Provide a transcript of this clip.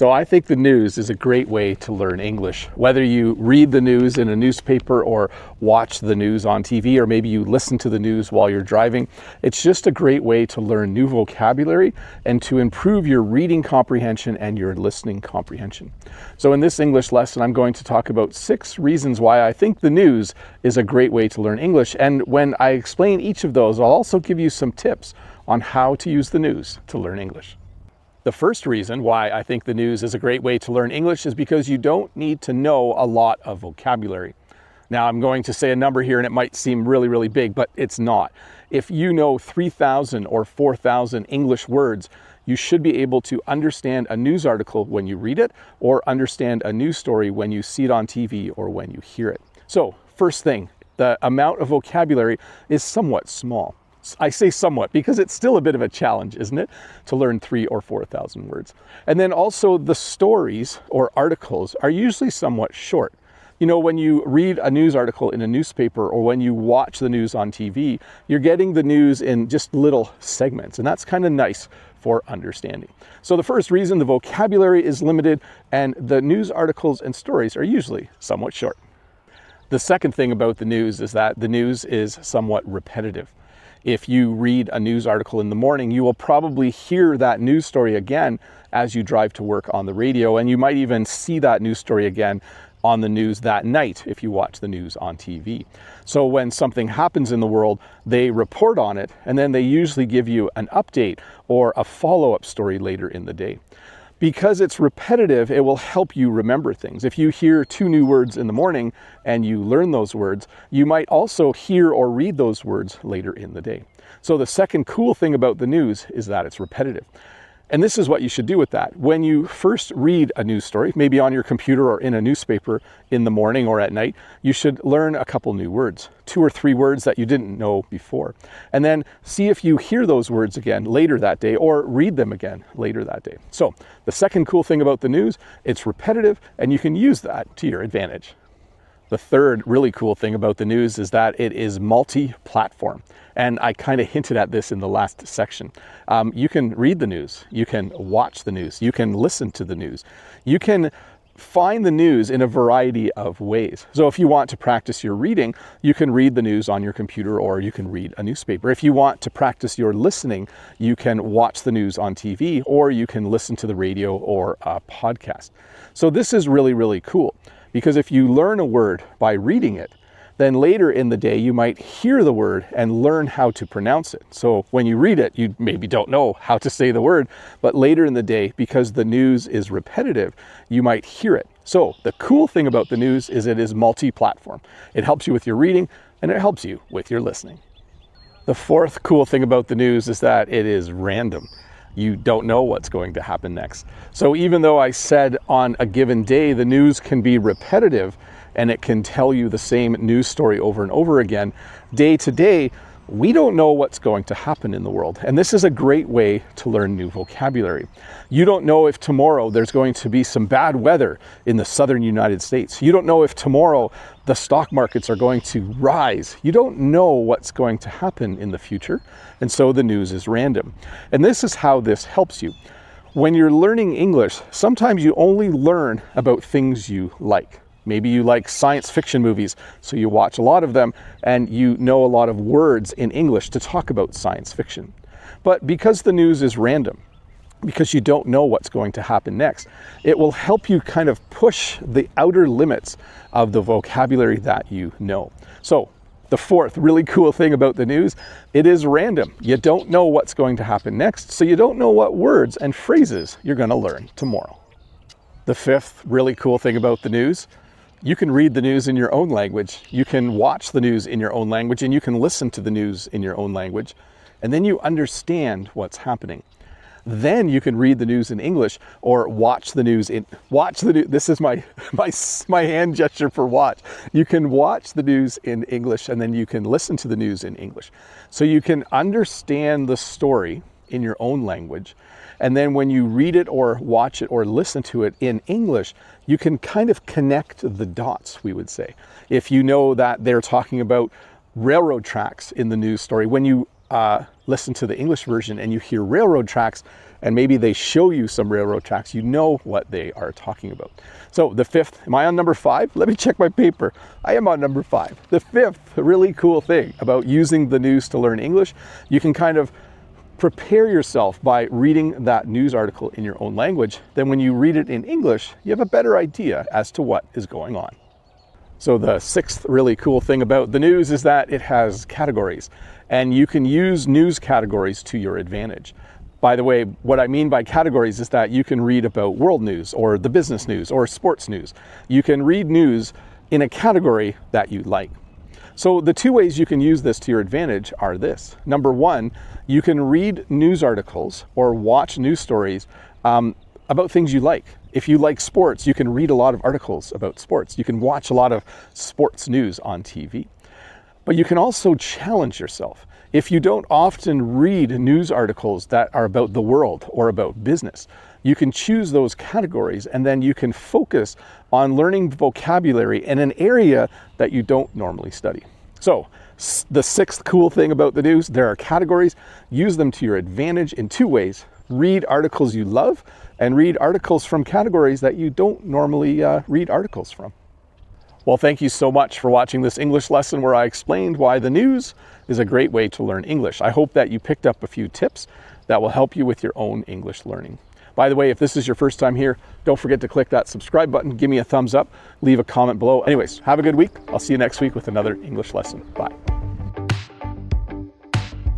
So I think the news is a great way to learn English. Whether you read the news in a newspaper or watch the news on TV, or maybe you listen to the news while you're driving, it's just a great way to learn new vocabulary and to improve your reading comprehension and your listening comprehension. So in this English lesson, I'm going to talk about 6 reasons why I think the news is a great way to learn English. And when I explain each of those, I'll also give you some tips on how to use the news to learn English. The first reason why I think the news is a great way to learn English is because you don't need to know a lot of vocabulary. Now, I'm going to say a number here and it might seem really, really big, but it's not. If you know 3,000 or 4,000 English words, you should be able to understand a news article when you read it or understand a news story when you see it on TV or when you hear it. So, first thing, the amount of vocabulary is somewhat small. I say somewhat because it's still a bit of a challenge, isn't it, to learn 3,000 or 4,000 words. And then also the stories or articles are usually somewhat short. You know, when you read a news article in a newspaper or when you watch the news on TV, you're getting the news in just little segments, and that's kind of nice for understanding. So the first reason, the vocabulary is limited and the news articles and stories are usually somewhat short. The second thing about the news is that the news is somewhat repetitive. If you read a news article in the morning, you will probably hear that news story again as you drive to work on the radio, and you might even see that news story again on the news that night if you watch the news on TV. So when something happens in the world, they report on it, and then they usually give you an update or a follow-up story later in the day. Because it's repetitive, it will help you remember things. If you hear 2 new words in the morning and you learn those words, you might also hear or read those words later in the day. So the second cool thing about the news is that it's repetitive. And this is what you should do with that. When you first read a news story, maybe on your computer or in a newspaper in the morning or at night, you should learn a couple new words, 2 or 3 words that you didn't know before. And then see if you hear those words again later that day or read them again later that day. So the second cool thing about the news, it's repetitive and you can use that to your advantage. The third really cool thing about the news is that it is multi-platform. And I kind of hinted at this in the last section. You can read the news, you can watch the news, you can listen to the news, you can find the news in a variety of ways. So if you want to practice your reading, you can read the news on your computer or you can read a newspaper. If you want to practice your listening, you can watch the news on TV or you can listen to the radio or a podcast. So this is really, really cool because if you learn a word by reading it, then later in the day, you might hear the word and learn how to pronounce it. So when you read it, you maybe don't know how to say the word, but later in the day, because the news is repetitive, you might hear it. So the cool thing about the news is it is multi-platform. It helps you with your reading and it helps you with your listening. The fourth cool thing about the news is that it is random. You don't know what's going to happen next. So even though I said on a given day, the news can be repetitive, and it can tell you the same news story over and over again, day to day, we don't know what's going to happen in the world. And this is a great way to learn new vocabulary. You don't know if tomorrow there's going to be some bad weather in the southern United States. You don't know if tomorrow the stock markets are going to rise. You don't know what's going to happen in the future. And so the news is random. And this is how this helps you. When you're learning English, sometimes you only learn about things you like. Maybe you like science fiction movies, so you watch a lot of them and you know a lot of words in English to talk about science fiction. But because the news is random, because you don't know what's going to happen next, it will help you kind of push the outer limits of the vocabulary that you know. So the fourth really cool thing about the news, it is random. You don't know what's going to happen next, so you don't know what words and phrases you're going to learn tomorrow. The fifth really cool thing about the news, you can read the news in your own language, you can watch the news in your own language, and you can listen to the news in your own language, and then you understand what's happening. Then you can read the news in English or watch the news this is my hand gesture for watch. You can watch the news in English and then you can listen to the news in English. So you can understand the story in your own language. And then when you read it or watch it or listen to it in English, you can kind of connect the dots, we would say. If you know that they're talking about railroad tracks in the news story, when you listen to the English version and you hear railroad tracks and maybe they show you some railroad tracks, you know what they are talking about. So the fifth, am I on number 5? Let me check my paper. I am on number 5. The fifth really cool thing about using the news to learn English, you can kind of prepare yourself by reading that news article in your own language. Then when you read it in English, you have a better idea as to what is going on. So the sixth really cool thing about the news is that it has categories, and you can use news categories to your advantage. By the way, what I mean by categories is that you can read about world news or the business news or sports news. You can read news in a category that you like. So the two ways you can use this to your advantage are this. Number one, you can read news articles or watch news stories about things you like. If you like sports, you can read a lot of articles about sports. You can watch a lot of sports news on TV. But you can also challenge yourself. If you don't often read news articles that are about the world or about business, you can choose those categories and then you can focus on learning vocabulary in an area that you don't normally study. So the sixth cool thing about the news, there are categories. Use them to your advantage in two ways. Read articles you love and read articles from categories that you don't normally read articles from. Well, thank you so much for watching this English lesson where I explained why the news is a great way to learn English. I hope that you picked up a few tips that will help you with your own English learning. By the way, if this is your first time here, don't forget to click that subscribe button, give me a thumbs up, leave a comment below. Anyways, have a good week. I'll see you next week with another English lesson. Bye.